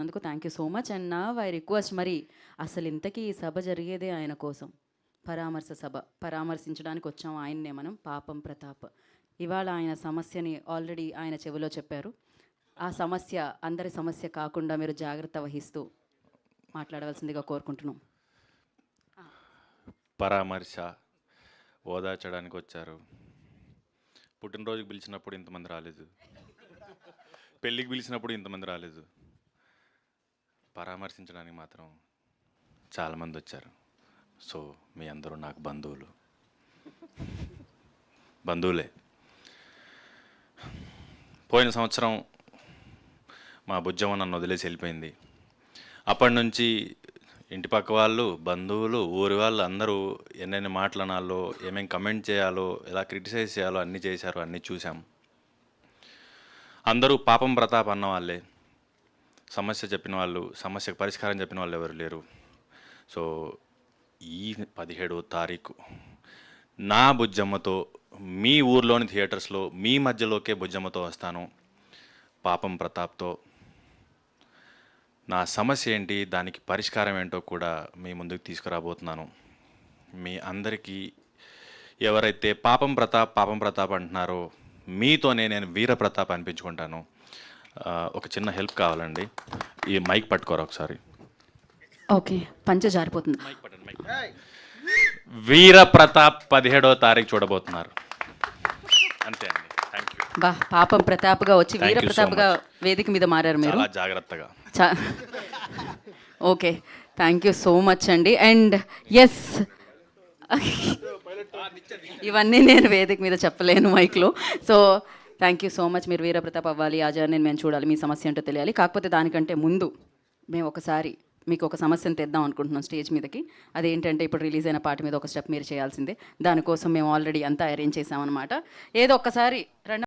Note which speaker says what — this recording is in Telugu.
Speaker 1: అందుకు thank you so much. And నా ఐ రిక్వెస్ట్, మరి అసలు ఇంతకీ ఈ సభ జరిగేదే ఆయన కోసం, పరామర్శ సభ. పరామర్శించడానికి వచ్చాం ఆయన్నే మనం, పాపం ప్రతాప్. ఇవాళ ఆయన సమస్యని ఆల్రెడీ ఆయన చెవిలో చెప్పారు. ఆ సమస్య అందరి సమస్య కాకుండా మీరు జాగ్రత్త వహిస్తూ మాట్లాడవలసిందిగా కోరుకుంటున్నాం.
Speaker 2: పరామర్శ ఓదార్చడానికి వచ్చారు. పుట్టినరోజుకి పిలిచినప్పుడు ఇంతమంది రాలేదు, పెళ్ళికి పిలిచినప్పుడు ఇంతమంది రాలేదు, పరామర్శించడానికి మాత్రం చాలామంది వచ్చారు. సో మీ అందరూ నాకు బంధువులే. పోయిన సంవత్సరం మా బుజ్జమ్మ నన్ను వదిలేసి వెళ్ళిపోయింది. అప్పటి నుంచి ఇంటి పక్క వాళ్ళు, బంధువులు, ఊరి వాళ్ళు అందరూ ఎన్నెన్ని మాటలు అనాలో, ఏమేమి కమెంట్ చేయాలో, ఎలా క్రిటిసైజ్ చేయాలో అన్నీ చేశారు, అన్నీ చూసాం. అందరూ పాపం ప్రతాప్ అన్న వాళ్ళే. సమస్య చెప్పిన వాళ్ళు, సమస్యకు పరిష్కారం చెప్పిన వాళ్ళు ఎవరు లేరు. సో ఈ 17వ తారీఖు నా బుజ్జమ్మతో మీ ఊర్లోని థియేటర్స్లో మీ మధ్యలోకే బుజ్జమ్మతో వస్తాను, పాపం ప్రతాప్తో. నా సమస్య ఏంటి, దానికి పరిష్కారం ఏంటో కూడా మీ ముందుకు తీసుకురాబోతున్నాను. మీ అందరికీ ఎవరైతే పాపం ప్రతాప్ అంటున్నారో మీతోనే నేను వీర ప్రతాప్ అనిపించుకుంటాను. ఒక చిన్న హెల్ప్ కావాలండి, ఈ మైక్ పట్టుకోరా ఒకసారి.
Speaker 1: ఓకే, పంచ జారిపోతుంది.
Speaker 2: మైక్ పట్టండి, మైక్. వీర ప్రతాప్ 17వ తారీఖు చూడబోతున్నారు. అంతే అండి, థ్యాంక్ యూ.
Speaker 1: బా, పాపం ప్రతాప్గా వచ్చి
Speaker 2: Thank
Speaker 1: వీర
Speaker 2: you so
Speaker 1: ప్రతాప్గా వేదిక మీద మారారు మీరు.
Speaker 2: చాలా జాగ్రత్తగా.
Speaker 1: Okay, thank you so much అండి. అండ్ ఎస్, ఇవన్నీ నేను వేదిక మీద చెప్పలేను మైక్లో. So thank you so much. మీరు వీరప్రతాప్ అవ్వాలి, ఆ జర్నీని మేము చూడాలి, మీ సమస్య ఏంటో తెలియాలి. కాకపోతే దానికంటే ముందు మేము ఒకసారి మీకు ఒక సమస్యను తెద్దాం అనుకుంటున్నాం స్టేజ్ మీదకి. అదేంటంటే ఇప్పుడు రిలీజ్ అయిన పాట మీద ఒక స్టెప్ మీరు చేయాల్సిందే. దానికోసం మేము ఆల్రెడీ అంతా అరేంజ్ చేసామన్నమాట. ఏదో ఒక్కసారి